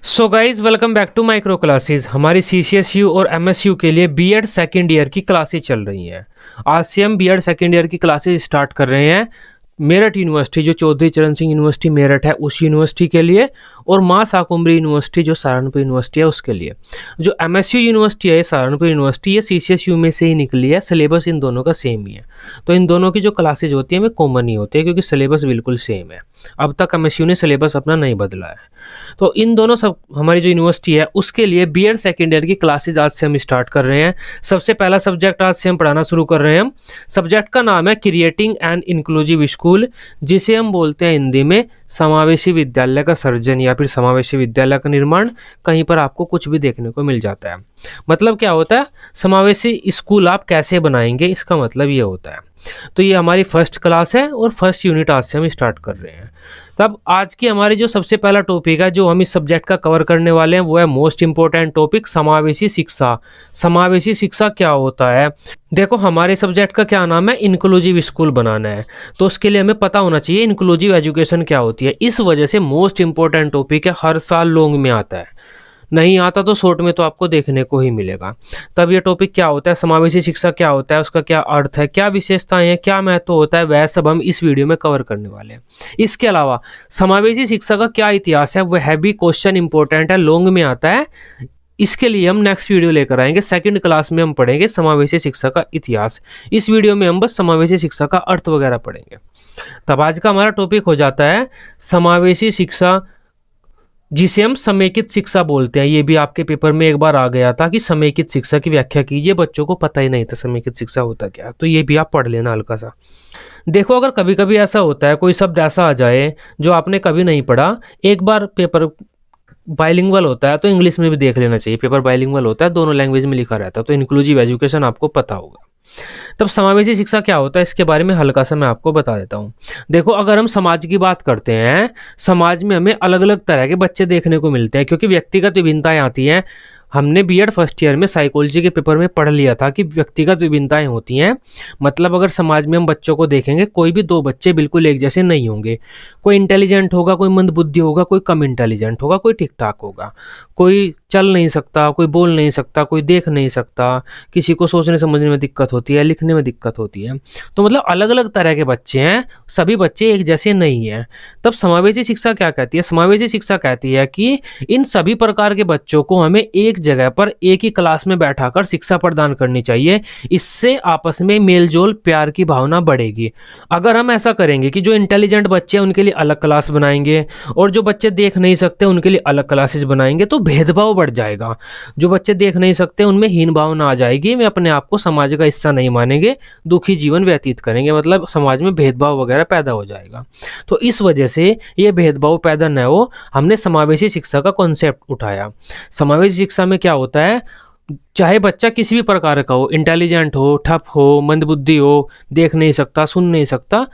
So guys welcome back to micro classes. हमारी CCSU और MSU के लिए बीएड सेकेंड ईयर की क्लासेस चल रही हैं। आज से हम बीएड सेकेंड ईयर की क्लासेस स्टार्ट कर रहे हैं मेरठ यूनिवर्सिटी, जो चौधरी चरण सिंह यूनिवर्सिटी मेरठ है उस यूनिवर्सिटी के लिए, और माँ शाकुंभरी यूनिवर्सिटी जो सहारनपुर यूनिवर्सिटी है उसके लिए। जो MSU यूनिवर्सिटी है सहारनपुर यूनिवर्सिटी, ये CCSU में से ही निकली है। सिलेबस इन दोनों का सेम ही है, तो इन दोनों की जो क्लासेज होती है वे कॉमन ही होती है क्योंकि सिलेबस बिल्कुल सेम है। अब तक MSU ने सिलेबस अपना नहीं बदला है। तो इन दोनों सब हमारी जो यूनिवर्सिटी है उसके लिए बीएड सेकेंड ईयर की क्लासेज आज से हम स्टार्ट कर रहे हैं। सबसे पहला सब्जेक्ट आज से हम पढ़ाना शुरू कर रहे हैं। हम सब्जेक्ट का नाम है क्रिएटिंग एन इंक्लूसिव स्कूल, जिसे हम बोलते हैं हिंदी में समावेशी विद्यालय का सर्जन या फिर समावेशी विद्यालय का निर्माण। कहीं पर आपको कुछ भी देखने को मिल जाता है। मतलब क्या होता है, समावेशी स्कूल आप कैसे बनाएंगे, इसका मतलब ये होता है। तो ये हमारी फर्स्ट क्लास है और फर्स्ट यूनिट आज से हम स्टार्ट कर रहे हैं। तब आज की हमारी जो सबसे पहला टॉपिक है जो हम इस सब्जेक्ट का कवर करने वाले हैं वो है मोस्ट इंपॉर्टेंट टॉपिक, समावेशी शिक्षा। समावेशी शिक्षा क्या होता है? देखो, हमारे सब्जेक्ट का क्या नाम है, इंक्लूसिव स्कूल बनाना है, तो उसके लिए हमें पता होना चाहिए इंक्लूसिव एजुकेशन क्या होती है। इस वजह से मोस्ट इंपॉर्टेंट टॉपिक है, हर साल लॉन्ग में आता है, नहीं आता तो शॉर्ट में तो आपको देखने को ही मिलेगा। तब ये टॉपिक क्या होता है, समावेशी शिक्षा क्या होता है, उसका क्या अर्थ है, क्या विशेषताएं हैं, क्या महत्व होता है, वह सब हम इस वीडियो में कवर करने वाले हैं। इसके अलावा समावेशी शिक्षा का क्या इतिहास है, वह भी क्वेश्चन इंपॉर्टेंट है, लॉन्ग में आता है। इसके लिए हम नेक्स्ट वीडियो लेकर आएंगे। सेकंड क्लास में हम पढ़ेंगे समावेशी शिक्षा का इतिहास। इस वीडियो में हम बस समावेशी शिक्षा का अर्थ वगैरह पढ़ेंगे। तब आज का हमारा टॉपिक हो जाता है समावेशी शिक्षा, जिसे हम समेकित शिक्षा बोलते हैं। ये भी आपके पेपर में एक बार आ गया था कि समेकित शिक्षा की व्याख्या कीजिए। बच्चों को पता ही नहीं था समेकित शिक्षा होता क्या, तो ये भी आप पढ़ लेना हल्का सा। देखो, अगर कभी कभी ऐसा होता है कोई शब्द ऐसा आ जाए जो आपने कभी नहीं पढ़ा, एक बार पेपर बाइलिंगुअल होता है तो इंग्लिश में भी देख लेना चाहिए। पेपर बाइलिंगुअल होता है, दोनों लैंग्वेज में लिखा रहता है, तो इंक्लूसिव एजुकेशन आपको पता होगा। तब समावेशी शिक्षा क्या होता है इसके बारे में हल्का सा मैं आपको बता देता हूँ। देखो, अगर हम समाज की बात करते हैं, समाज में हमें अलग अलग तरह के बच्चे देखने को मिलते हैं क्योंकि व्यक्तिगत विभिन्नताएं आती हैं। हमने बीएड फर्स्ट ईयर में साइकोलॉजी के पेपर में पढ़ लिया था कि व्यक्तिगत विभिन्नताएं होती हैं। मतलब अगर समाज में हम बच्चों को देखेंगे, कोई भी दो बच्चे बिल्कुल एक जैसे नहीं होंगे। कोई इंटेलिजेंट होगा, कोई मंदबुद्धि होगा, कोई कम इंटेलिजेंट होगा, कोई ठीक ठाक होगा, कोई चल नहीं सकता, कोई बोल नहीं सकता, कोई देख नहीं सकता, किसी को सोचने समझने में दिक्कत होती है, लिखने में दिक्कत होती है। तो मतलब अलग अलग तरह के बच्चे हैं, सभी बच्चे एक जैसे नहीं हैं। तब समावेशी शिक्षा क्या कहती है? समावेशी शिक्षा कहती है कि इन सभी प्रकार के बच्चों को हमें एक जगह पर एक ही क्लास में बैठाकर शिक्षा प्रदान करनी चाहिए। इससे आपस में मेलजोल, प्यार की भावना बढ़ेगी। अगर हम ऐसा करेंगे कि जो इंटेलिजेंट बच्चे हैं उनके लिए अलग क्लास बनाएंगे और जो बच्चे देख नहीं सकते उनके लिए अलग क्लासेस बनाएंगे, तो भेदभाव बढ़ जाएगा। जो बच्चे देख नहीं सकते उनमें हीन भावना आ जाएगी, वे अपने आप को समाज का हिस्सा नहीं मानेंगे, दुखी जीवन व्यतीत करेंगे, मतलब समाज में भेदभाव वगैरह पैदा हो जाएगा। तो इस वजह से ये भेदभाव पैदा न हो, हमने समावेशी शिक्षा का कॉन्सेप्ट उठाया। समावेशी शिक्षा में क्या होता है, चाहे बच्चा किसी भी प्रकार का हो, इंटेलिजेंट हो, ठप हो, मंदबुद्धि हो, देख नहीं सकता, सुन नहीं सकता,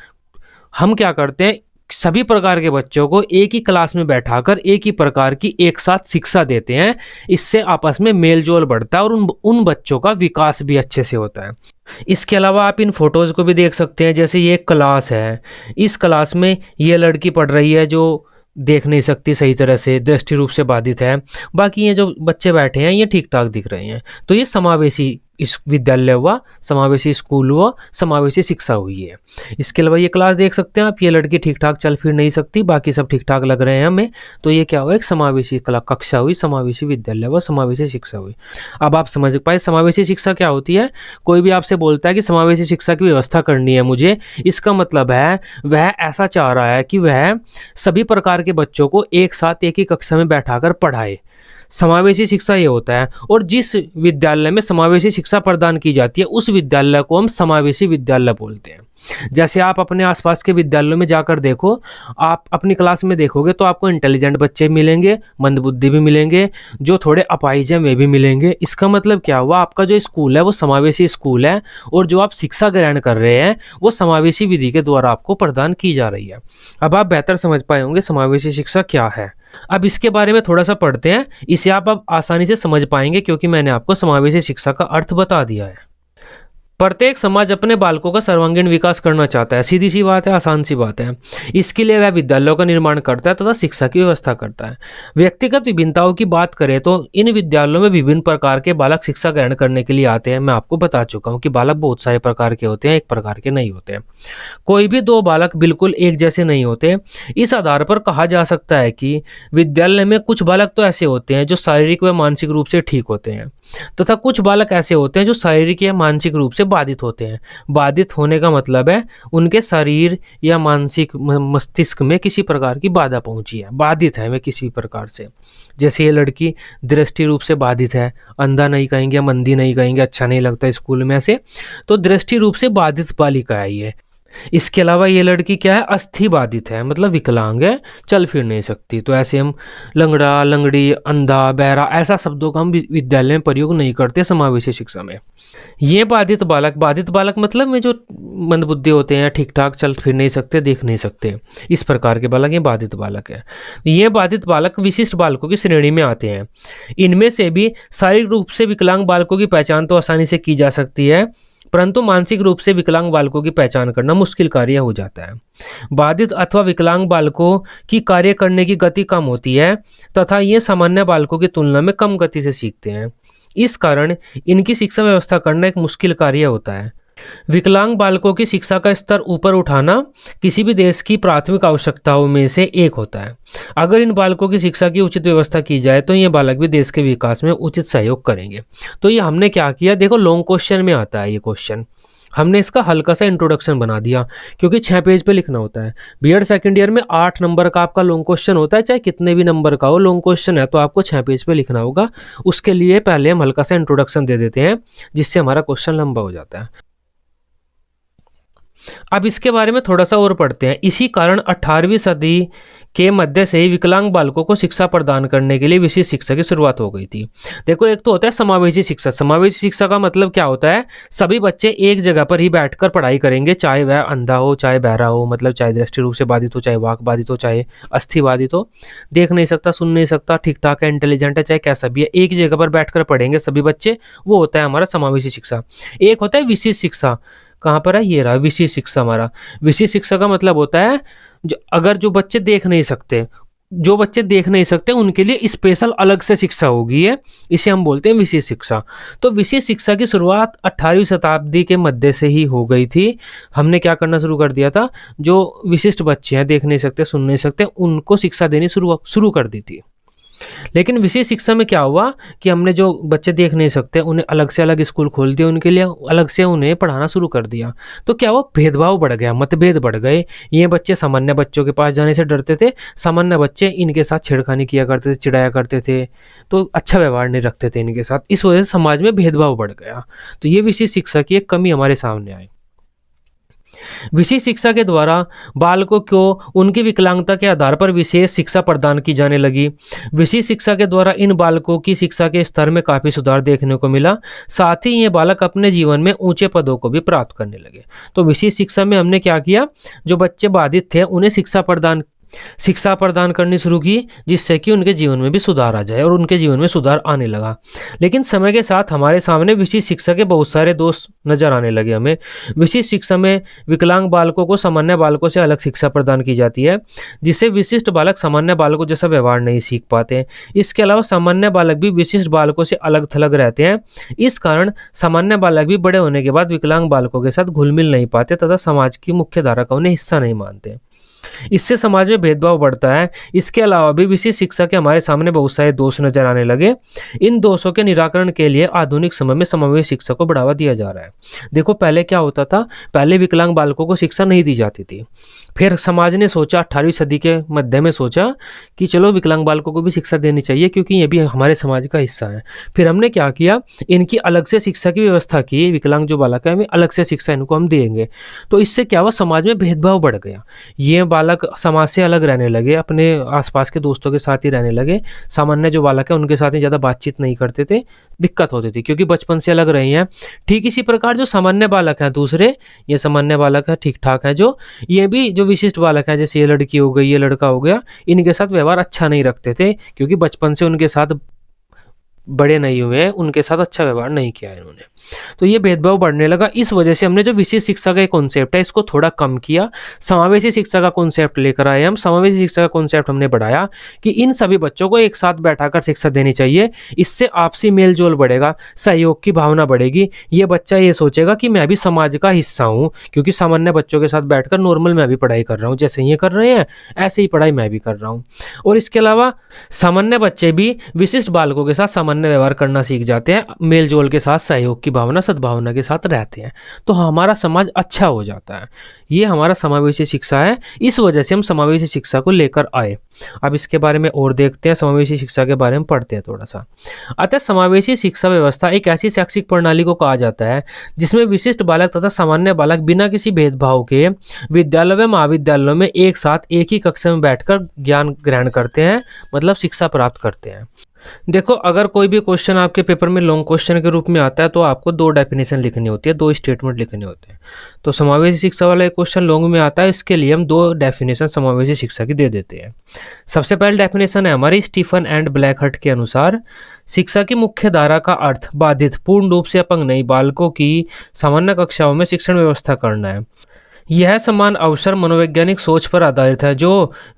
हम क्या करते हैं, सभी प्रकार के बच्चों को एक ही क्लास में बैठाकर एक ही प्रकार की एक साथ शिक्षा देते हैं। इससे आपस में मेलजोल बढ़ता है और उन बच्चों का विकास भी अच्छे से होता है। इसके अलावा आप इन फोटोज़ को भी देख सकते हैं। जैसे ये एक क्लास है, इस क्लास में ये लड़की पढ़ रही है जो देख नहीं सकती सही तरह से, दृष्टि रूप से बाधित है। बाकी ये जो बच्चे बैठे हैं ये ठीक ठाक दिख रहे हैं। तो ये समावेशी इस विद्यालय हुआ, समावेशी स्कूल हुआ, समावेशी शिक्षा हुई है। इसके अलावा ये क्लास देख सकते हैं आप, ये लड़की ठीक ठाक चल फिर नहीं सकती, बाकी सब ठीक ठाक लग रहे हैं हमें। तो ये क्या हुआ, एक समावेशी कक्षा हुई, समावेशी विद्यालय हुआ, समावेशी शिक्षा हुई। अब आप समझ पाए समावेशी शिक्षा क्या होती है। कोई भी आपसे बोलता है कि समावेशी शिक्षा की व्यवस्था करनी है मुझे, इसका मतलब है वह ऐसा चाह रहा है कि वह सभी प्रकार के बच्चों को एक साथ एक ही कक्षा में बैठाकर पढ़ाए। समावेशी शिक्षा ये होता है। और जिस विद्यालय में समावेशी शिक्षा प्रदान की जाती है उस विद्यालय को हम समावेशी विद्यालय बोलते हैं। जैसे आप अपने आसपास के विद्यालयों में जाकर देखो, आप अपनी क्लास में देखोगे तो आपको इंटेलिजेंट बच्चे मिलेंगे, मंदबुद्धि भी मिलेंगे, जो थोड़े अपाहिज हैं वे भी मिलेंगे। इसका मतलब क्या हुआ, आपका जो स्कूल है वो समावेशी स्कूल है और जो आप शिक्षा ग्रहण कर रहे हैं वो समावेशी विधि के द्वारा आपको प्रदान की जा रही है। अब आप बेहतर समझ पाए होंगे समावेशी शिक्षा क्या है। अब इसके बारे में थोड़ा सा पढ़ते हैं, इसे आप अब आसानी से समझ पाएंगे क्योंकि मैंने आपको समावेशी शिक्षा का अर्थ बता दिया है। प्रत्येक समाज अपने बालकों का सर्वांगीण विकास करना चाहता है, सीधी सी बात है, आसान सी बात है। इसके लिए वह विद्यालयों का निर्माण करता है तथा शिक्षा की व्यवस्था करता है। व्यक्तिगत विभिन्नताओं की बात करें तो इन विद्यालयों में विभिन्न प्रकार के बालक शिक्षा ग्रहण करने के लिए आते हैं। मैं आपको बता चुका हूँ कि बालक बहुत सारे प्रकार के होते हैं, एक प्रकार के नहीं होते। कोई भी दो बालक बिल्कुल एक जैसे नहीं होते। इस आधार पर कहा जा सकता है कि विद्यालय में कुछ बालक तो ऐसे होते हैं जो शारीरिक व मानसिक रूप से ठीक होते हैं तथा कुछ बालक ऐसे होते हैं जो शारीरिक या मानसिक रूप से बाधित होते हैं। बाधित होने का मतलब है उनके शरीर या मानसिक मस्तिष्क में किसी प्रकार की बाधा पहुंची है, बाधित है वे किसी प्रकार से। जैसे ये लड़की दृष्टि रूप से बाधित है, अंधा नहीं कहेंगे, मंदी नहीं कहेंगे, अच्छा नहीं लगता स्कूल में से, तो दृष्टि रूप से बाधित बालिका है ये। इसके अलावा ये लड़की क्या है, अस्थि बाधित है, मतलब विकलांग है, चल फिर नहीं सकती। तो ऐसे हम लंगड़ा, लंगड़ी, अंधा, बहरा ऐसा शब्दों का हम विद्यालय में प्रयोग नहीं करते समावेशी शिक्षा में। ये बाधित बालक मतलब में जो मंदबुद्धि होते हैं, ठीक ठाक चल फिर नहीं सकते, देख नहीं सकते, इस प्रकार के बालक ये बाधित बालक है। ये बाधित बालक विशिष्ट बालकों की श्रेणी में आते हैं। इनमें से भी शारीरिक रूप से विकलांग बालकों की पहचान तो आसानी से की जा सकती है, परंतु मानसिक रूप से विकलांग बालकों की पहचान करना मुश्किल कार्य हो जाता है। बाधित अथवा विकलांग बालकों की कार्य करने की गति कम होती है तथा ये सामान्य बालकों की तुलना में कम गति से सीखते हैं। इस कारण इनकी शिक्षा व्यवस्था करना एक मुश्किल कार्य होता है। विकलांग बालकों की शिक्षा का स्तर ऊपर उठाना किसी भी देश की प्राथमिक आवश्यकताओं में से एक होता है। अगर इन बालकों की शिक्षा की उचित व्यवस्था की जाए तो ये बालक भी देश के विकास में उचित सहयोग करेंगे। तो ये हमने क्या किया, देखो लॉन्ग क्वेश्चन में आता है ये क्वेश्चन, हमने इसका हल्का सा इंट्रोडक्शन बना दिया क्योंकि 6 पेज पे लिखना होता है। बीएड सेकंड ईयर में 8 नंबर का आपका लॉन्ग क्वेश्चन होता है, चाहे कितने भी नंबर का हो, लॉन्ग क्वेश्चन है तो आपको 6 पेज पे लिखना होगा। उसके लिए पहले हम हल्का सा इंट्रोडक्शन दे देते हैं जिससे हमारा क्वेश्चन लंबा हो जाता है। अब इसके बारे में थोड़ा सा और पढ़ते हैं। इसी कारण 18वीं सदी के मध्य से ही विकलांग बालकों को शिक्षा प्रदान करने के लिए विशेष शिक्षा की शुरुआत हो गई थी। देखो एक तो होता है समावेशी शिक्षा। समावेशी शिक्षा का मतलब क्या होता है, सभी बच्चे एक जगह पर ही बैठकर पढ़ाई करेंगे, चाहे वह अंधा हो, चाहे बहरा हो, मतलब चाहे दृष्टि रूप से बाधित हो, चाहे वाक बाधित हो, चाहे अस्थि बाधित हो, देख नहीं सकता, सुन नहीं सकता, ठीक ठाक है, इंटेलिजेंट है, चाहे कैसा भी है, एक जगह पर बैठकर पढ़ेंगे सभी बच्चे, वो होता है हमारा समावेशी शिक्षा। एक होता है विशेष शिक्षा, कहाँ पर है, ये रहा विशेष शिक्षा हमारा। विशेष शिक्षा का मतलब होता है जो बच्चे देख नहीं सकते उनके लिए स्पेशल अलग से शिक्षा होगी है, इसे हम बोलते हैं विशेष शिक्षा। तो विशेष शिक्षा की शुरुआत 18वीं शताब्दी के मध्य से ही हो गई थी। हमने क्या करना शुरू कर दिया था, जो विशिष्ट बच्चे हैं, देख नहीं सकते, सुन नहीं सकते, उनको शिक्षा देनी शुरू कर दी थी। लेकिन विशेष शिक्षा में क्या हुआ कि हमने जो बच्चे देख नहीं सकते उन्हें अलग से अलग स्कूल खोल दिए, उनके लिए अलग से उन्हें पढ़ाना शुरू कर दिया। तो क्या हुआ, भेदभाव बढ़ गया, मतभेद बढ़ गए। ये बच्चे सामान्य बच्चों के पास जाने से डरते थे, सामान्य बच्चे इनके साथ छेड़खानी किया करते थे, चिढ़ाया करते थे, तो अच्छा व्यवहार नहीं रखते थे इनके साथ। इस वजह से समाज में भेदभाव बढ़ गया। तो ये विशेष शिक्षा की एक कमी हमारे सामने आई। विशेष शिक्षा के द्वारा बालकों को उनकी विकलांगता के आधार पर विशेष शिक्षा प्रदान की जाने लगी। विशेष शिक्षा के द्वारा इन बालकों की शिक्षा के स्तर में काफ़ी सुधार देखने को मिला। साथ ही ये बालक अपने जीवन में ऊंचे पदों को भी प्राप्त करने लगे। तो विशेष शिक्षा में हमने क्या किया, जो बच्चे बाधित थे उन्हें शिक्षा प्रदान करनी शुरू की, जिससे कि उनके जीवन में भी सुधार आ जाए, और उनके जीवन में सुधार आने लगा। लेकिन समय के साथ हमारे सामने विशेष शिक्षा के बहुत सारे दोष नजर आने लगे हमें। विशेष शिक्षा में विकलांग बालकों को सामान्य बालकों से अलग शिक्षा प्रदान की जाती है, जिससे विशिष्ट बालक सामान्य बालकों जैसा व्यवहार नहीं सीख पाते। इसके अलावा सामान्य बालक भी विशिष्ट बालकों से अलग थलग रहते हैं। इस कारण सामान्य बालक भी बड़े होने के बाद विकलांग बालकों के साथ घुल मिल नहीं पाते तथा समाज की मुख्य धारा का उन्हें हिस्सा नहीं मानते। इससे समाज में भेदभाव बढ़ता है। इसके अलावा भी विशेष शिक्षा के हमारे सामने बहुत सारे दोष नजर आने लगे। इन दोषों के निराकरण के लिए आधुनिक समय में समावेशी शिक्षा को बढ़ावा दिया जा रहा है। देखो पहले क्या होता था, पहले विकलांग बालकों को शिक्षा नहीं दी जाती थी। फिर समाज ने सोचा, 18वीं सदी के मध्य में सोचा कि चलो विकलांग बालकों को भी शिक्षा देनी चाहिए, क्योंकि ये भी हमारे समाज का हिस्सा है। फिर हमने क्या किया, इनकी अलग से शिक्षा की व्यवस्था की। विकलांग जो बालक है, अलग से शिक्षा इनको हम देंगे। तो इससे क्या हुआ, समाज में भेदभाव बढ़ गया। ये बालक समाज से अलग रहने लगे, अपने आसपास के दोस्तों के साथ ही रहने लगे। सामान्य जो बालक है उनके साथ ही ज़्यादा बातचीत नहीं करते थे, दिक्कत होती थी, क्योंकि बचपन से अलग रहे हैं। ठीक इसी प्रकार जो सामान्य बालक हैं दूसरे, ये सामान्य बालक है, ठीक ठाक है, जो ये भी जो विशिष्ट बालक है, जैसे ये लड़की हो गई, ये लड़का हो गया, इनके साथ व्यवहार अच्छा नहीं रखते थे, क्योंकि बचपन से उनके साथ बड़े नहीं हुए हैं उनके साथ अच्छा व्यवहार नहीं किया है इन्होंने। तो ये भेदभाव बढ़ने लगा। इस वजह से हमने जो विशेष शिक्षा का कॉन्सेप्ट है इसको थोड़ा कम किया, समावेशी शिक्षा का कॉन्सेप्ट लेकर आए हम। समावेशी शिक्षा का कॉन्सेप्ट हमने बढ़ाया कि इन सभी बच्चों को एक साथ बैठाकर शिक्षा देनी चाहिए। इससे आपसी मेल जोल बढ़ेगा, सहयोग की भावना बढ़ेगी। ये बच्चा ये सोचेगा कि मैं भी समाज का हिस्सा हूँ, क्योंकि सामान्य बच्चों के साथ बैठकर नॉर्मल मैं भी पढ़ाई कर रहा हूँ, जैसे ये कर रहे हैं ऐसे ही पढ़ाई मैं भी कर रहा हूँ। और इसके अलावा सामान्य बच्चे भी विशिष्ट बालकों के साथ सामान्य व्यवहार करना सीख जाते हैं, मेल जोल के साथ, सहयोग की भावना, सद्भावना के साथ रहते हैं, तो हमारा समाज अच्छा हो जाता है। ये हमारा समावेशी शिक्षा है, इस वजह से हम समावेशी शिक्षा को लेकर आए। अब इसके बारे में और देखते हैं, समावेशी शिक्षा के बारे में पढ़ते हैं थोड़ा सा। अतः समावेशी शिक्षा व्यवस्था एक ऐसी शैक्षिक प्रणाली को कहा जाता है जिसमें विशिष्ट बालक तथा सामान्य बालक बिना किसी भेदभाव के विद्यालय व महाविद्यालयों में एक साथ एक ही कक्षा में बैठकर ज्ञान ग्रहण करते हैं, मतलब शिक्षा प्राप्त करते हैं। देखो, अगर कोई भी क्वेश्चन आपके पेपर में लॉन्ग क्वेश्चन के रूप में आता है तो आपको 2 डेफिनेशन लिखनी होती है, 2 स्टेटमेंट लिखने होते हैं। तो समावेशी शिक्षा वाला एक क्वेश्चन लॉन्ग में आता है, इसके लिए हम 2 डेफिनेशन समावेशी शिक्षा की दे देते हैं। सबसे पहले डेफिनेशन है हमारी स्टीफन एंड ब्लैकहर्ट के अनुसार, शिक्षा की मुख्य धारा का अर्थ बाधित, पूर्ण रूप से अपंग नहीं बालकों की सामान्य कक्षाओं में शिक्षण व्यवस्था करना है। यह समान अवसर मनोवैज्ञानिक सोच पर आधारित है जो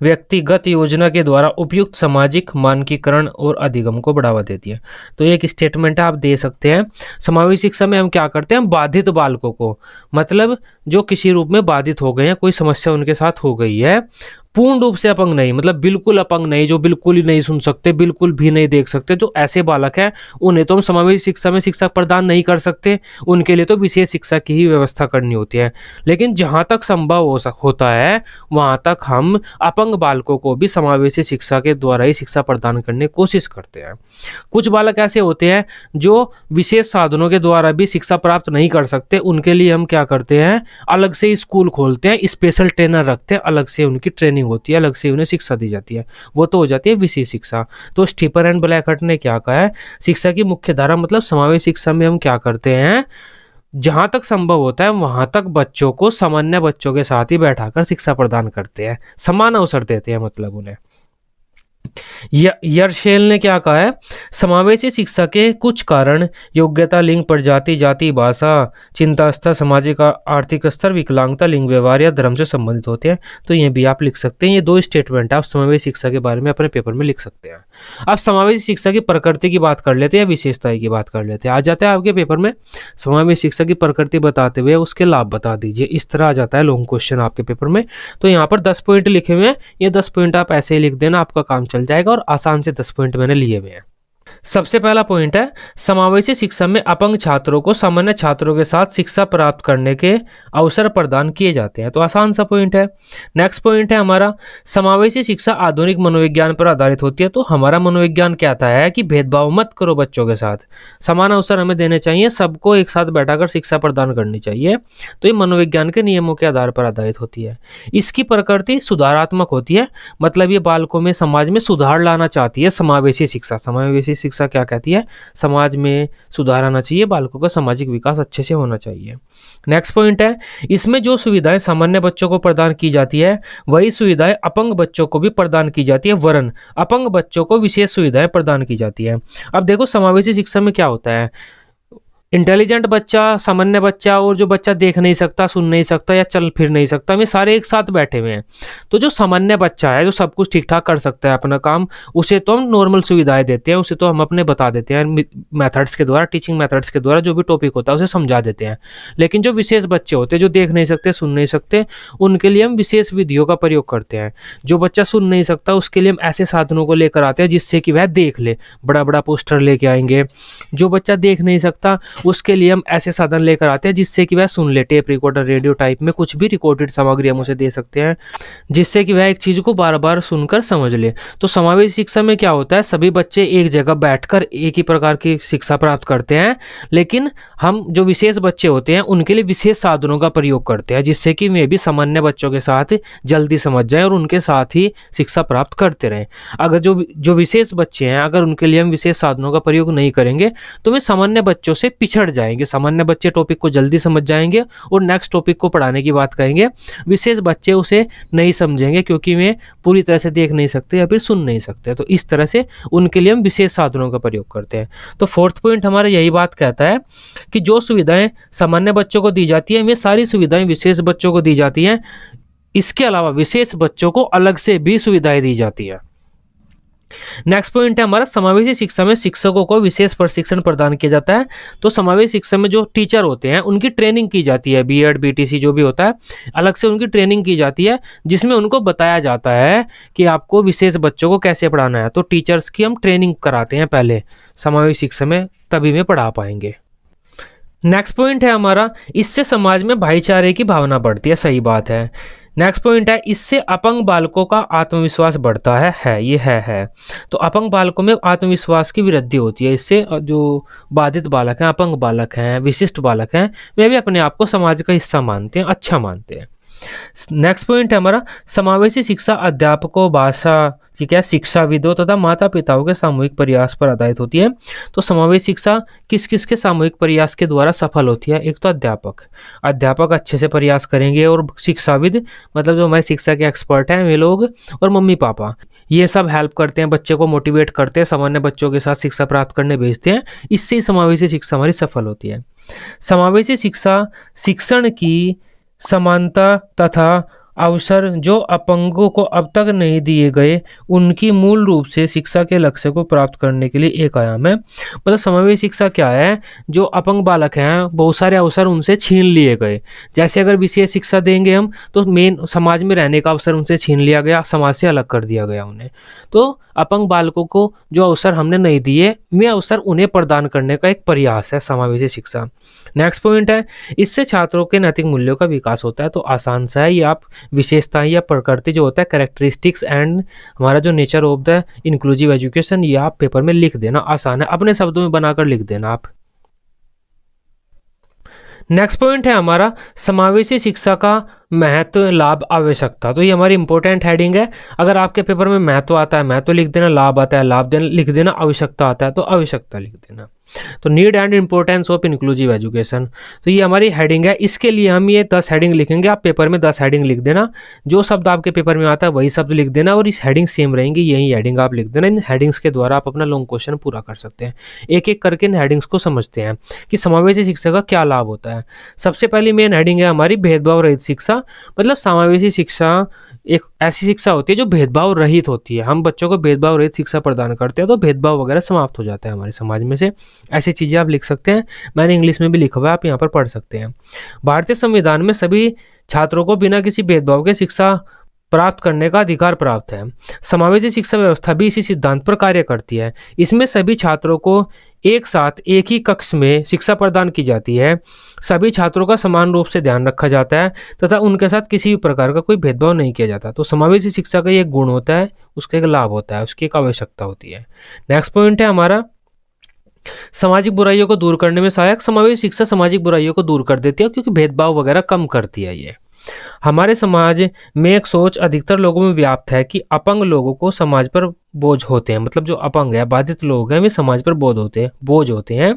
व्यक्तिगत योजना के द्वारा उपयुक्त सामाजिक मानकीकरण और अधिगम को बढ़ावा देती है। तो एक स्टेटमेंट आप दे सकते हैं, समावेशी शिक्षा में हम क्या करते हैं, बाधित बालकों को, मतलब जो किसी रूप में बाधित हो गए हैं, कोई समस्या उनके साथ हो गई है, पूर्ण रूप से अपंग नहीं, मतलब बिल्कुल अपंग नहीं, जो बिल्कुल ही नहीं सुन सकते, बिल्कुल भी नहीं देख सकते, जो ऐसे बालक हैं उन्हें तो हम समावेशी शिक्षा में शिक्षा प्रदान नहीं कर सकते, उनके लिए तो विशेष शिक्षा की ही व्यवस्था करनी होती है। लेकिन जहाँ तक संभव होता है वहाँ तक हम अपंग बालकों को भी समावेशी शिक्षा के द्वारा ही शिक्षा प्रदान करने की कोशिश करते हैं। कुछ बालक ऐसे होते हैं जो विशेष साधनों के द्वारा भी शिक्षा प्राप्त नहीं कर सकते, उनके लिए हम क्या करते हैं, अलग से ही स्कूल खोलते हैं, स्पेशल ट्रेनर रखते हैं, अलग से उनकी ट्रेनिंग होती है, अलग से उन्हें शिक्षा दी जाती है, वो तो हो जाती है विशेष शिक्षा। तो स्टीफन एंड ब्लैकहर्ट ने क्या कहा है, शिक्षा की मुख्य धारा मतलब समावेशी शिक्षा में हम क्या करते हैं, जहां तक संभव होता है वहां तक बच्चों को सामान्य बच्चों के साथ ही बैठाकर शिक्षा प्रदान करते हैं, समान अवसर देते हैं, मतलब उन्हें। यर्शेल ने क्या कहा है, समावेशी शिक्षा के कुछ कारण योग्यता, लिंग, प्रजाति, जाति, भाषा, चिंता स्तर, सामाजिक आर्थिक स्तर, विकलांगता, लिंग, व्यवहार या धर्म से संबंधित होते हैं। तो ये भी आप लिख सकते हैं, ये 2 स्टेटमेंट आप समावेशी शिक्षा के बारे में अपने पेपर में लिख सकते हैं। अब समावेशी शिक्षा की प्रकृति की बात कर लेते हैं या विशेषता की बात कर लेते हैं। आ जाता है आपके पेपर में समावेशी शिक्षा की प्रकृति बताते हुए उसके लाभ बता दीजिए, इस तरह आ जाता है लॉन्ग क्वेश्चन आपके पेपर में। तो यहाँ पर 10 पॉइंट लिखे हुए हैं, ये 10 पॉइंट आप ऐसे ही लिख देना, आपका काम चल जाएगा, और आसान से 10 पॉइंट मैंने लिए हुए हैं। सबसे पहला पॉइंट है, समावेशी शिक्षा में अपंग छात्रों को सामान्य छात्रों के साथ शिक्षा प्राप्त करने के अवसर प्रदान किए जाते हैं। तो आसान सा पॉइंट है। नेक्स्ट पॉइंट है हमारा, समावेशी शिक्षा आधुनिक मनोविज्ञान पर आधारित होती है। तो हमारा मनोविज्ञान कहता है कि भेदभाव मत करो बच्चों के साथ, समान अवसर हमें देने चाहिए, सबको एक साथ बैठाकर शिक्षा प्रदान करनी चाहिए। तो ये मनोविज्ञान के नियमों के आधार पर आधारित होती है। इसकी प्रकृति सुधारात्मक होती है, मतलब ये बालकों में, समाज में सुधार लाना चाहती है समावेशी शिक्षा। समावेशी शिक्षा क्या कहती है, समाज में सुधार आना चाहिए, बालकों का सामाजिक विकास अच्छे से होना चाहिए। नेक्स्ट पॉइंट है, इसमें जो सुविधाएं सामान्य बच्चों को प्रदान की जाती है वही सुविधाएं अपंग बच्चों को भी प्रदान की जाती है, वरन अपंग बच्चों को विशेष सुविधाएं प्रदान की जाती है। अब देखो, समावेशी शिक्षा में क्या होता है, इंटेलिजेंट बच्चा, सामान्य बच्चा और जो बच्चा देख नहीं सकता, सुन नहीं सकता या चल फिर नहीं सकता, वे सारे एक साथ बैठे हुए हैं। तो जो सामान्य बच्चा है, जो सब कुछ ठीक ठाक कर सकता है अपना काम, उसे तो हम नॉर्मल सुविधाएं देते हैं, उसे तो हम अपने बता देते हैं मेथड्स के द्वारा, टीचिंग मेथड्स के द्वारा, जो भी टॉपिक होता है उसे समझा देते हैं। लेकिन जो विशेष बच्चे होते हैं, जो देख नहीं सकते, सुन नहीं सकते, उनके लिए हम विशेष विधियों का प्रयोग करते हैं। जो बच्चा सुन नहीं सकता उसके लिए हम ऐसे साधनों को लेकर आते हैं जिससे कि वह देख ले, बड़ा बड़ा पोस्टर लेके आएंगे। जो बच्चा देख नहीं सकता उसके लिए हम ऐसे साधन लेकर आते हैं जिससे कि वह सुन ले, टेप रिकॉर्डर, रेडियो टाइप में कुछ भी रिकॉर्डेड सामग्री हम उसे दे सकते हैं जिससे कि वह एक चीज को बार बार सुनकर समझ ले। तो समावेशी शिक्षा में क्या होता है, सभी बच्चे एक जगह बैठकर एक ही प्रकार की शिक्षा प्राप्त करते हैं, लेकिन हम जो विशेष बच्चे होते हैं उनके लिए विशेष साधनों का प्रयोग करते हैं जिससे कि वे भी सामान्य बच्चों के साथ जल्दी समझ जाएं और उनके साथ ही शिक्षा प्राप्त करते रहें। अगर जो विशेष बच्चे हैं, अगर उनके लिए हम विशेष साधनों का प्रयोग नहीं करेंगे तो वे सामान्य बच्चों से पिछड़ पिछड़ जाएंगे। सामान्य बच्चे टॉपिक को जल्दी समझ जाएंगे और नेक्स्ट टॉपिक को पढ़ाने की बात करेंगे। विशेष बच्चे उसे नहीं समझेंगे क्योंकि वे पूरी तरह से देख नहीं सकते या फिर सुन नहीं सकते। तो इस तरह से उनके लिए हम विशेष साधनों का प्रयोग करते हैं। तो फोर्थ पॉइंट हमारा यही बात कहता है कि जो सुविधाएं सामान्य बच्चों को दी जाती हैं वे सारी सुविधाएं विशेष बच्चों को दी जाती हैं। इसके अलावा विशेष बच्चों को अलग से भी सुविधाएं दी जाती है। नेक्स्ट पॉइंट है हमारा समावेशी शिक्षा में शिक्षकों को विशेष प्रशिक्षण प्रदान किया जाता है। तो समावेशी शिक्षा में जो टीचर होते हैं उनकी ट्रेनिंग की जाती है, बीएड बीटीसी जो भी होता है, अलग से उनकी ट्रेनिंग की जाती है जिसमें उनको बताया जाता है कि आपको विशेष बच्चों को कैसे पढ़ाना है। तो टीचर्स की हम ट्रेनिंग कराते हैं पहले समावेशी शिक्षा में, तभी में पढ़ा पाएंगे। नेक्स्ट पॉइंट है हमारा, इससे समाज में भाईचारे की भावना बढ़ती है। सही बात है। नेक्स्ट पॉइंट है, इससे अपंग बालकों का आत्मविश्वास बढ़ता है। ये है। तो अपंग बालकों में आत्मविश्वास की वृद्धि होती है। इससे जो बाधित बालक हैं, अपंग बालक हैं, विशिष्ट बालक हैं, वे भी अपने आप को समाज का हिस्सा मानते हैं, अच्छा मानते हैं। नेक्स्ट पॉइंट है हमारा, समावेशी शिक्षा अध्यापकों, भाषा ठीक है, शिक्षाविदों तथा माता पिताओं के सामूहिक प्रयास पर आधारित होती है। तो समावेशी शिक्षा किस किस के सामूहिक प्रयास के द्वारा सफल होती है? एक तो अध्यापक अच्छे से प्रयास करेंगे, और शिक्षाविद मतलब जो हमारे शिक्षा के एक्सपर्ट हैं वे लोग, और मम्मी पापा, ये सब हेल्प करते हैं, बच्चे को मोटिवेट करते हैं, सामान्य बच्चों के साथ शिक्षा प्राप्त करने भेजते हैं। इससे समावेशी शिक्षा हमारी सफल होती है। समावेशी शिक्षा शिक्षण की समानता तथा अवसर जो अपंगों को अब तक नहीं दिए गए, उनकी मूल रूप से शिक्षा के लक्ष्य को प्राप्त करने के लिए एक आयाम है। मतलब समावेशी शिक्षा क्या है? जो अपंग बालक हैं बहुत सारे अवसर उनसे छीन लिए गए। जैसे अगर विशेष शिक्षा देंगे हम तो मेन समाज में रहने का अवसर उनसे छीन लिया गया, समाज से अलग कर दिया गया उन्हें। तो अपंग बालकों को जो अवसर हमने नहीं दिए, वे अवसर उन्हें प्रदान करने का एक प्रयास है समावेशी शिक्षा। नेक्स्ट पॉइंट है, इससे छात्रों के नैतिक मूल्यों का विकास होता है। तो आसान सा है, ये आप विशेषताएं या प्रकृति जो होता है, कैरेक्टरिस्टिक्स एंड हमारा जो nature of the inclusive education, ये आप पेपर में लिख देना। आसान है, अपने शब्दों में बनाकर लिख देना आप। नेक्स्ट पॉइंट है हमारा, समावेशी शिक्षा का महत्व, लाभ, आवश्यकता। तो ये हमारी इंपॉर्टेंट हेडिंग है। अगर आपके पेपर में महत्व आता है महत्व लिख देना, लाभ आता है लाभ लिख देना, आवश्यकता आता है तो आवश्यकता लिख देना। तो need and importance of inclusive education, तो ये हमारी हेडिंग है। इसके लिए हम ये 10 हेडिंग लिखेंगे। आप पेपर में 10 हेडिंग लिख देना, जो शब्द आपके पेपर में आता है वही शब्द लिख देना, और इस हेडिंग सेम रहेंगी, यही हेडिंग आप लिख देना। इन हेडिंग्स के द्वारा आप अपना लॉन्ग क्वेश्चन पूरा कर सकते हैं। एक एक करके इन हेडिंग्स को समझते हैं कि समावेशी शिक्षा का क्या लाभ होता है। सबसे पहली मेन हेडिंग है हमारी भेदभाव रहित शिक्षा। मतलब समावेशी शिक्षा एक ऐसी शिक्षा होती है जो भेदभाव रहित होती है। हम बच्चों को भेदभाव रहित शिक्षा प्रदान करते हैं तो भेदभाव वगैरह समाप्त हो जाता है हमारे समाज में से। ऐसी चीज़ें आप लिख सकते हैं, मैंने इंग्लिश में भी लिखा हुआ है, आप यहाँ पर पढ़ सकते हैं। भारतीय संविधान में सभी छात्रों को बिना किसी भेदभाव के शिक्षा प्राप्त करने का अधिकार प्राप्त है। समावेशी शिक्षा व्यवस्था भी इसी सिद्धांत पर कार्य करती है। इसमें सभी छात्रों को एक साथ एक ही कक्ष में शिक्षा प्रदान की जाती है। सभी छात्रों का समान रूप से ध्यान रखा जाता है तथा उनके साथ किसी भी प्रकार का कोई भेदभाव नहीं किया जाता। तो समावेशी शिक्षा का एक गुण होता है, उसका एक लाभ होता है, उसकी एक आवश्यकता होती है। नेक्स्ट पॉइंट है हमारा, सामाजिक बुराइयों को दूर करने में सहायक। समावेशी शिक्षा सामाजिक बुराइयों को दूर कर देती है क्योंकि भेदभाव वगैरह कम करती है। ये हमारे समाज में एक सोच अधिकतर लोगों में व्याप्त है कि अपंग लोगों को समाज पर बोझ होते हैं। मतलब जो अपंग है, बाधित लोग हैं, वे समाज पर बोझ होते हैं,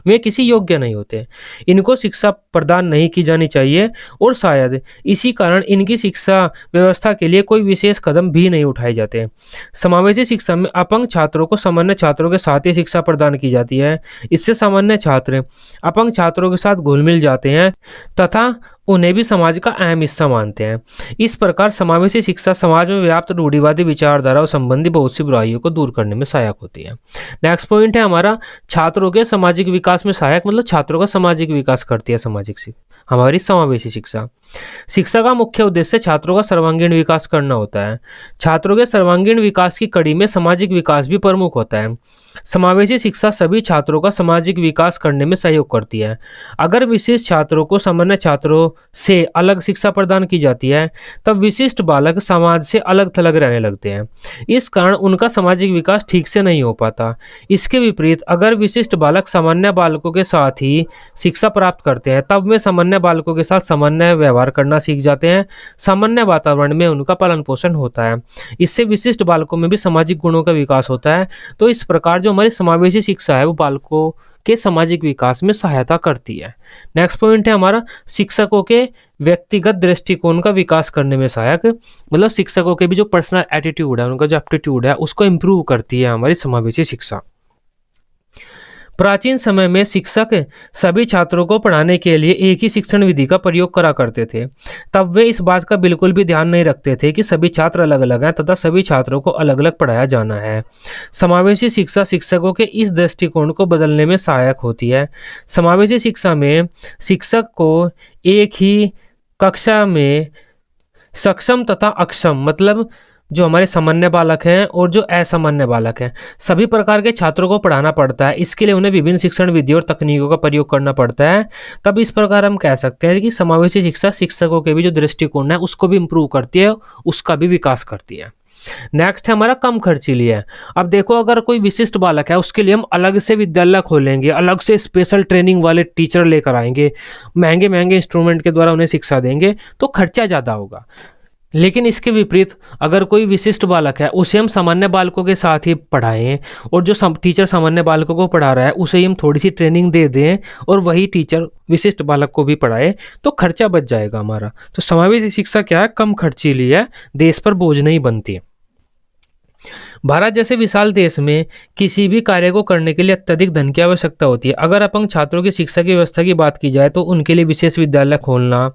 वे किसी योग्य नहीं होते। इनको शिक्षा प्रदान नहीं की जानी चाहिए और शायद इसी कारण इनकी शिक्षा व्यवस्था के लिए कोई विशेष कदम भी नहीं उठाए जाते। समावेशी शिक्षा में अपंग छात्रों को सामान्य छात्रों के साथ ही शिक्षा प्रदान की जाती है। इससे सामान्य छात्र अपंग छात्रों के साथ घुल मिल जाते हैं तथा उन्हें भी समाज का अहम हिस्सा मानते हैं। इस प्रकार समावेशी शिक्षा समाज में व्याप्त रूढ़िवादी विचारधारा और संबंधी बहुत सी बुराइयों को दूर करने में सहायक होती है। नेक्स्ट पॉइंट है हमारा, छात्रों के सामाजिक विकास में सहायक। मतलब छात्रों का सामाजिक विकास करती है हमारी समावेशी शिक्षा। शिक्षा का मुख्य उद्देश्य छात्रों का सर्वांगीण विकास करना होता है। छात्रों के सर्वांगीण विकास की कड़ी में सामाजिक विकास भी प्रमुख होता है। समावेशी शिक्षा सभी छात्रों का सामाजिक विकास करने में सहयोग करती है। अगर विशेष छात्रों को सामान्य छात्रों से अलग शिक्षा प्रदान की जाती है तब विशिष्ट बालक समाज से अलग थलग रहने लगते हैं। इस कारण उनका सामाजिक विकास ठीक से नहीं हो पाता। इसके विपरीत अगर विशिष्ट बालक सामान्य बालकों के साथ ही शिक्षा प्राप्त करते हैं तब वे सामान्य बालकों के साथ सामान्य व्यवहार करना सीख जाते हैं। सामान्य वातावरण में उनका पालन पोषण होता है। इससे विशिष्ट बालकों में भी सामाजिक गुणों का विकास होता है। तो इस प्रकार जो हमारी समावेशी शिक्षा है वो बालकों के सामाजिक विकास में सहायता करती है। नेक्स्ट पॉइंट है हमारा शिक्षकों के व्यक्तिगत दृष्टिकोण का विकास करने में सहायक, मतलब शिक्षकों के भी जो पर्सनल एटीट्यूड है, उनका जो एप्टीट्यूड है उसको इम्प्रूव करती है हमारी समावेशी शिक्षा। प्राचीन समय में शिक्षक सभी छात्रों को पढ़ाने के लिए एक ही शिक्षण विधि का प्रयोग करा करते थे। तब वे इस बात का बिल्कुल भी ध्यान नहीं रखते थे कि सभी छात्र अलग अलग हैं तथा सभी छात्रों को अलग अलग पढ़ाया जाना है। समावेशी शिक्षा शिक्षकों के इस दृष्टिकोण को बदलने में सहायक होती है। समावेशी शिक्षा में शिक्षक को एक ही कक्षा में सक्षम तथा अक्षम, मतलब जो हमारे सामान्य बालक हैं और जो असामान्य बालक हैं, सभी प्रकार के छात्रों को पढ़ाना पड़ता है। इसके लिए उन्हें विभिन्न शिक्षण विधियों और तकनीकों का प्रयोग करना पड़ता है। तब इस प्रकार हम कह सकते हैं कि समावेशी शिक्षा शिक्षकों के भी जो दृष्टिकोण है उसको भी इम्प्रूव करती है, उसका भी विकास करती है। नेक्स्ट है हमारा कम खर्चीली है। अब देखो, अगर कोई विशिष्ट बालक है उसके लिए हम अलग से विद्यालय खोलेंगे, अलग से स्पेशल ट्रेनिंग वाले टीचर लेकर आएंगे, महंगे महंगे इंस्ट्रूमेंट के द्वारा उन्हें शिक्षा देंगे, तो खर्चा ज़्यादा होगा। लेकिन इसके विपरीत अगर कोई विशिष्ट बालक है उसे हम सामान्य बालकों के साथ ही पढ़ाएं, और जो टीचर सामान्य बालकों को पढ़ा रहा है उसे हम थोड़ी सी ट्रेनिंग दे दें और वही टीचर विशिष्ट बालक को भी पढ़ाए, तो खर्चा बच जाएगा हमारा। तो समावेशी शिक्षा क्या है, कम खर्चीली है, देश पर बोझ नहीं बनती। भारत जैसे विशाल देश में किसी भी कार्य को करने के लिए अत्यधिक धन की आवश्यकता होती है। अगर अपंग छात्रों की शिक्षा की व्यवस्था की बात की जाए तो उनके लिए विशेष विद्यालय खोलना,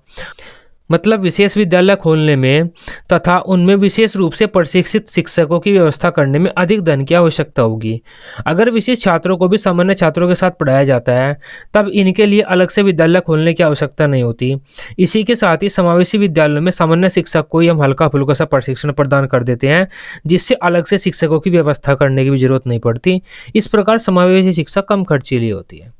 मतलब विशेष विद्यालय खोलने में तथा उनमें विशेष रूप से प्रशिक्षित शिक्षकों की व्यवस्था करने में अधिक धन की आवश्यकता होगी। अगर विशेष छात्रों को भी सामान्य छात्रों के साथ पढ़ाया जाता है तब इनके लिए अलग से विद्यालय खोलने की आवश्यकता नहीं होती। इसी के साथ ही समावेशी विद्यालयों में सामान्य शिक्षक को ही हम हल्का फुल्का सा प्रशिक्षण प्रदान कर देते हैं, जिससे अलग से शिक्षकों की व्यवस्था करने की भी जरूरत नहीं पड़ती। इस प्रकार समावेशी शिक्षा कम खर्चीली होती है।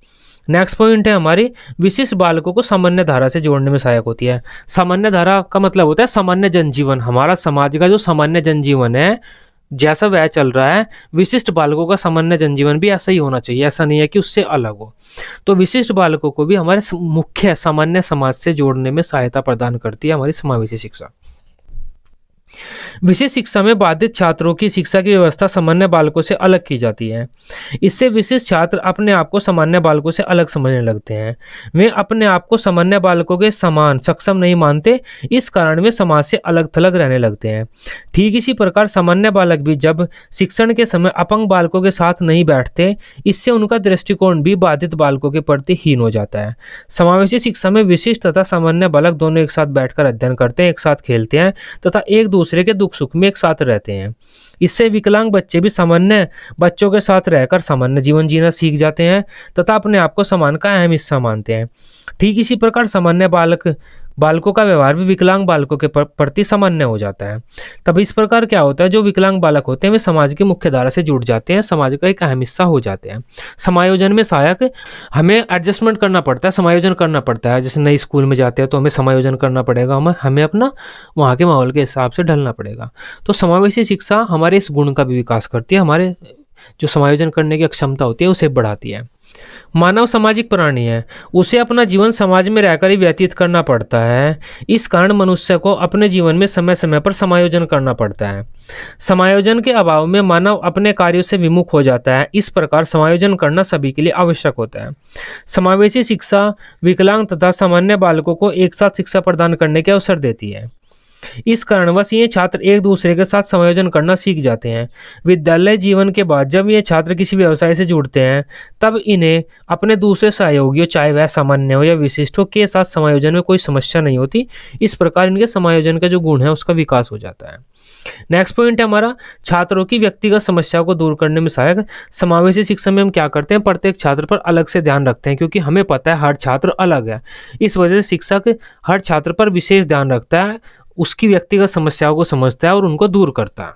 नेक्स्ट पॉइंट है हमारी विशिष्ट बालकों को सामान्य धारा से जोड़ने में सहायक होती है। सामान्य धारा का मतलब होता है सामान्य जनजीवन, हमारा समाज का जो सामान्य जनजीवन है जैसा वह चल रहा है, विशिष्ट बालकों का सामान्य जनजीवन भी ऐसा ही होना चाहिए, ऐसा नहीं है कि उससे अलग हो। तो विशिष्ट बालकों को भी हमारे मुख्य सामान्य समाज से जोड़ने में सहायता प्रदान करती है हमारी समावेशी शिक्षा। विशेष शिक्षा में बाधित छात्रों की शिक्षा की व्यवस्था सामान्य बालकों से अलग की जाती है। इससे विशेष छात्र अपने आप को सामान्य बालकों से अलग समझने लगते हैं। वे अपने आप को सामान्य बालकों के समान सक्षम नहीं मानते, इस कारण वे समाज से अलग थलग रहने लगते हैं। ठीक इसी प्रकार सामान्य बालक भी जब शिक्षण के समय अपंग बालकों के साथ नहीं बैठते, इससे उनका दृष्टिकोण भी बाधित बालकों के प्रति हीन हो जाता है। समावेशी शिक्षा में विशिष्ट तथा सामान्य बालक दोनों एक साथ बैठकर अध्ययन करते हैं, एक साथ खेलते हैं तथा एक दूसरे के दुख सुख में एक साथ रहते हैं। इससे विकलांग बच्चे भी सामान्य बच्चों के साथ रहकर सामान्य जीवन जीना सीख जाते हैं तथा अपने आप को समान का अहम हिस्सा मानते हैं। ठीक इसी प्रकार सामान्य बालकों का व्यवहार भी विकलांग बालकों के प्रति सामान्य हो जाता है। तब इस प्रकार क्या होता है, जो विकलांग बालक होते हैं वे समाज की मुख्य धारा से जुड़ जाते हैं, समाज का एक अहम हिस्सा हो जाते हैं। समायोजन में सहायक, हमें एडजस्टमेंट करना पड़ता है, समायोजन करना पड़ता है। जैसे नई स्कूल में जाते हैं तो हमें समायोजन करना पड़ेगा, हमें अपना वहाँ के माहौल के हिसाब से ढलना पड़ेगा। तो समावेशी शिक्षा हमारे इस गुण का भी विकास करती है, हमारे जो समायोजन करने की क्षमता होती है उसे बढ़ाती है। मानव सामाजिक प्राणी है, उसे अपना जीवन समाज में रहकर ही व्यतीत करना पड़ता है। इस कारण मनुष्य को अपने जीवन में समय समय पर समायोजन करना पड़ता है। समायोजन के अभाव में मानव अपने कार्यों से विमुख हो जाता है। इस प्रकार समायोजन करना सभी के लिए आवश्यक होता है। समावेशी शिक्षा विकलांग तथा सामान्य बालकों को एक साथ शिक्षा प्रदान करने के अवसर देती है। इस कारणवश ये छात्र एक दूसरे के साथ समायोजन करना सीख जाते हैं। विद्यालय जीवन के बाद जब ये छात्र किसी व्यवसाय से जुड़ते हैं तब इन्हें अपने दूसरे सहयोगियों, चाहे वह सामान्य हो या विशिष्ट हो, के साथ समायोजन में कोई समस्या नहीं होती। इस प्रकार इनके समायोजन का जो गुण है उसका विकास हो जाता है। नेक्स्ट पॉइंट है हमारा छात्रों की व्यक्तिगत समस्याओं को दूर करने में सहायक। समावेशी शिक्षा में हम क्या करते हैं, प्रत्येक छात्र पर अलग से ध्यान रखते हैं, क्योंकि हमें पता है हर छात्र अलग है। इस वजह से शिक्षक हर छात्र पर विशेष ध्यान रखता है, उसकी व्यक्तिगत समस्याओं को समझता है और उनको दूर करता है।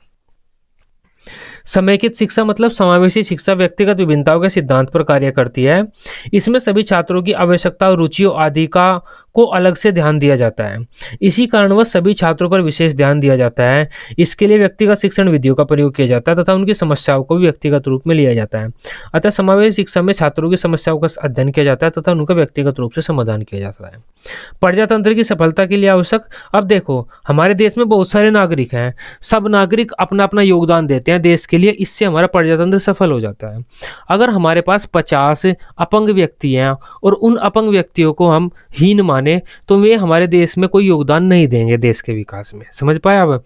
समेकित शिक्षा मतलब समावेशी शिक्षा व्यक्तिगत विभिन्नताओं के सिद्धांत पर कार्य करती है। इसमें सभी छात्रों की आवश्यकता और रुचियों आदि को अलग से ध्यान दिया जाता है। इसी कारणवश सभी छात्रों पर विशेष ध्यान दिया जाता है। इसके लिए व्यक्तिगत शिक्षण विधियों का प्रयोग किया जाता है तथा उनकी समस्याओं को भी व्यक्तिगत रूप में लिया जाता है। अतः समावेशी शिक्षा में छात्रों की समस्याओं का अध्ययन किया जाता है तथा उनका व्यक्तिगत रूप से समाधान किया जाता है। प्रजातंत्र की सफलता के लिए आवश्यक, अब देखो हमारे देश में बहुत सारे नागरिक हैं, सब नागरिक अपना अपना योगदान देते हैं देश के लिए, इससे हमारा प्रजातंत्र सफल हो जाता है। अगर हमारे पास 50 अपंग व्यक्ति हैं और उन अपंग व्यक्तियों को हम हीन माने तो वे हमारे देश में कोई योगदान नहीं देंगे देश के विकास में। समझ पाए अब?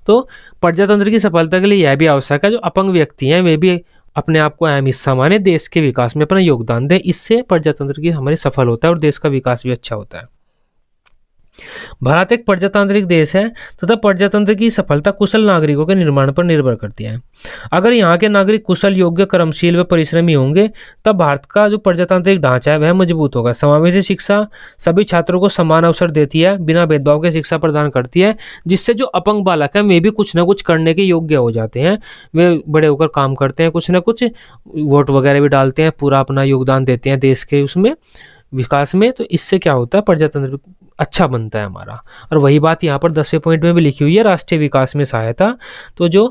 तो प्रजातंत्र की सफलता के लिए यह भी आवश्यक है जो अपंग व्यक्ति हैं वे भी अपने आप को अहम हिस्सा माने, देश के विकास में अपना योगदान दें। इससे प्रजातंत्र की हमारी सफल होता है और देश का विकास भी अच्छा होता है। भारत एक प्रजातांत्रिक देश है तथा प्रजातंत्र की सफलता कुशल नागरिकों के निर्माण पर निर्भर करती है। अगर यहाँ के नागरिक कुशल, योग्य, कर्मशील व परिश्रमी होंगे तब भारत का जो प्रजातांत्रिक ढांचा है वह मजबूत होगा। समावेशी शिक्षा सभी छात्रों को समान अवसर देती है, बिना भेदभाव के शिक्षा प्रदान करती है, जिससे जो अपंग बालक हैं वे भी कुछ ना कुछ करने के योग्य हो जाते हैं। वे बड़े होकर काम करते हैं, कुछ ना कुछ वोट वगैरह भी डालते हैं, पूरा अपना योगदान देते हैं देश के उसमें विकास में। तो इससे क्या होता है, प्रजातंत्र अच्छा बनता है हमारा। और वही बात यहाँ पर 10वें पॉइंट में भी लिखी हुई है, राष्ट्रीय विकास में सहायता। तो जो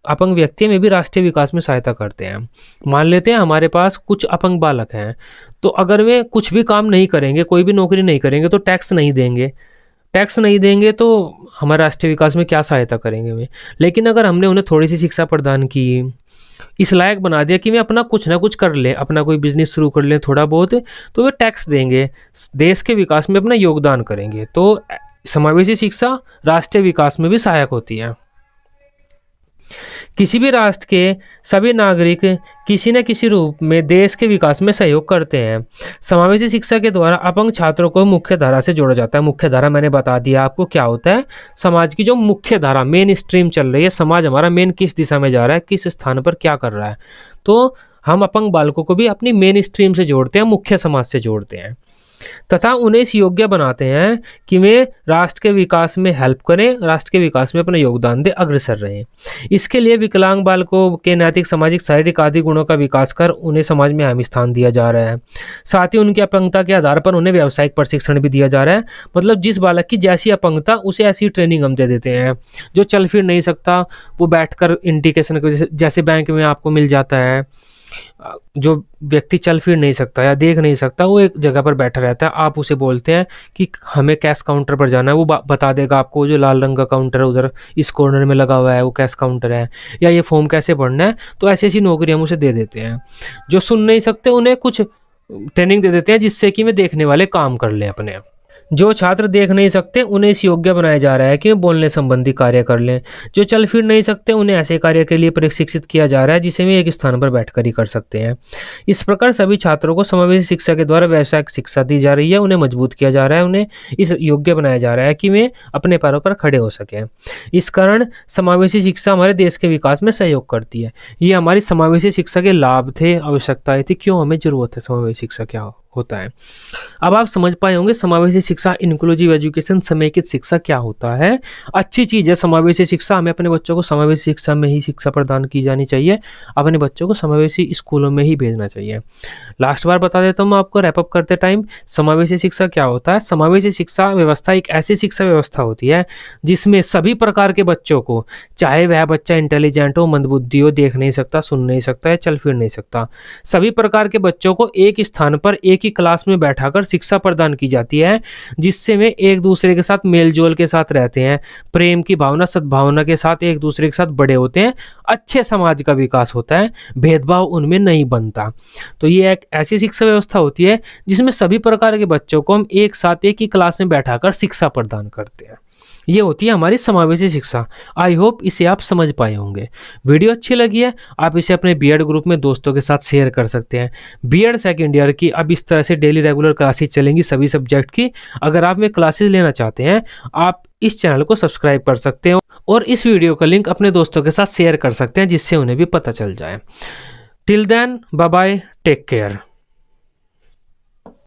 अपंग व्यक्ति में भी राष्ट्रीय विकास में सहायता करते हैं। मान लेते हैं हमारे पास कुछ अपंग बालक हैं, तो अगर वे कुछ भी काम नहीं करेंगे, कोई भी नौकरी नहीं करेंगे, तो टैक्स नहीं देंगे, टैक्स नहीं देंगे तो हमारे राष्ट्रीय विकास में क्या सहायता करेंगे वे। लेकिन अगर हमने उन्हें थोड़ी सी शिक्षा प्रदान की, इस लायक बना दिया कि वे अपना कुछ ना कुछ कर लें, अपना कोई बिजनेस शुरू कर लें थोड़ा बहुत, तो वे टैक्स देंगे, देश के विकास में अपना योगदान करेंगे। तो समावेशी शिक्षा राष्ट्रीय विकास में भी सहायक होती है। किसी भी राष्ट्र के सभी नागरिक किसी न किसी रूप में देश के विकास में सहयोग करते हैं। समावेशी शिक्षा के द्वारा अपंग छात्रों को मुख्य धारा से जोड़ा जाता है। मुख्य धारा मैंने बता दिया आपको क्या होता है, समाज की जो मुख्य धारा, मेन स्ट्रीम चल रही है, समाज हमारा मेन किस दिशा में जा रहा है, किस स्थान पर क्या कर रहा है, तो हम अपंग बालकों को भी अपनी मेन स्ट्रीम से जोड़ते हैं, मुख्य समाज से जोड़ते हैं तथा उन्हें इस योग्य बनाते हैं कि वे राष्ट्र के विकास में हेल्प करें, राष्ट्र के विकास में अपना योगदान दें, अग्रसर रहें। इसके लिए विकलांग बालकों के नैतिक, सामाजिक, शारीरिक आदि गुणों का विकास कर उन्हें समाज में अहम स्थान दिया जा रहा है। साथ ही उनकी अपंगता के आधार पर उन्हें व्यावसायिक प्रशिक्षण भी दिया जा रहा है। मतलब जिस बालक की जैसी अपंगता उसे ऐसी ट्रेनिंग हम दे देते हैं। जो चल फिर नहीं सकता वो बैठकर इंडिकेशन जैसे बैंक में आपको मिल जाता है, जो व्यक्ति चल फिर नहीं सकता या देख नहीं सकता वो एक जगह पर बैठा रहता है, आप उसे बोलते हैं कि हमें कैश काउंटर पर जाना है, वो बता देगा आपको जो लाल रंग का काउंटर है उधर इस कॉर्नर में लगा हुआ है वो कैश काउंटर है, या ये फॉर्म कैसे भरना है। तो ऐसी ऐसी नौकरी हम उसे दे देते हैं। जो सुन नहीं सकते उन्हें कुछ ट्रेनिंग दे देते हैं जिससे कि वे देखने वाले काम कर लें अपने। जो छात्र देख नहीं सकते उन्हें इस योग्य बनाया जा रहा है कि वे बोलने संबंधी कार्य कर लें। जो चल फिर नहीं सकते उन्हें ऐसे कार्य के लिए प्रशिक्षित किया जा रहा है जिसे वे एक स्थान पर बैठकर ही कर सकते हैं। इस प्रकार सभी छात्रों को समावेशी शिक्षा के द्वारा व्यावसायिक शिक्षा दी जा रही है, उन्हें मजबूत किया जा रहा है, उन्हें इस योग्य बनाया जा रहा है कि वे अपने पैरों पर खड़े हो सकें। इस कारण समावेशी शिक्षा हमारे देश के विकास में सहयोग करती है। ये हमारी समावेशी शिक्षा के लाभ थे, आवश्यकताएं थी, क्यों हमें जरूरत है समावेशी शिक्षा क्या होता है। अब आप समझ पाए होंगे समावेशी शिक्षा, इंक्लूसिव एजुकेशन, समेकित शिक्षा क्या होता है। अच्छी चीज़ है समावेशी शिक्षा, हमें अपने बच्चों को समावेशी शिक्षा में ही शिक्षा प्रदान की जानी चाहिए, अपने बच्चों को समावेशी स्कूलों में ही भेजना चाहिए। लास्ट बार बता देता हूँ मैं आपको रैपअप करते टाइम, समावेशी शिक्षा क्या होता है। समावेशी शिक्षा व्यवस्था एक ऐसी शिक्षा व्यवस्था होती है जिसमें सभी प्रकार के बच्चों को, चाहे वह बच्चा इंटेलिजेंट हो, मंदबुद्धि हो, देख नहीं सकता, सुन नहीं सकता या चल फिर नहीं सकता, सभी प्रकार के बच्चों को एक स्थान पर एक ही क्लास में बैठाकर शिक्षा प्रदान की जाती है, जिससे वे एक दूसरे के साथ मेलजोल के साथ रहते हैं, प्रेम की भावना, सद्भावना के साथ एक दूसरे के साथ बड़े होते हैं, अच्छे समाज का विकास होता है, भेदभाव उनमें नहीं बनता। तो ये एक ऐसी शिक्षा व्यवस्था होती है जिसमें सभी प्रकार के बच्चों को हम एक साथ एक ही क्लास में बैठाकर शिक्षा प्रदान करते हैं। ये होती है हमारी समावेशी शिक्षा। आई होप इसे आप समझ पाए होंगे। वीडियो अच्छी लगी है आप इसे अपने बीएड ग्रुप में दोस्तों के साथ शेयर कर सकते हैं। बीएड सेकेंड ईयर की अब इस तरह से डेली रेगुलर क्लासेस चलेंगी सभी सब्जेक्ट की। अगर आप में क्लासेस लेना चाहते हैं आप इस चैनल को सब्सक्राइब कर सकते हो और इस वीडियो का लिंक अपने दोस्तों के साथ शेयर कर सकते हैं जिससे उन्हें भी पता चल जाए। Till then bye bye, take care.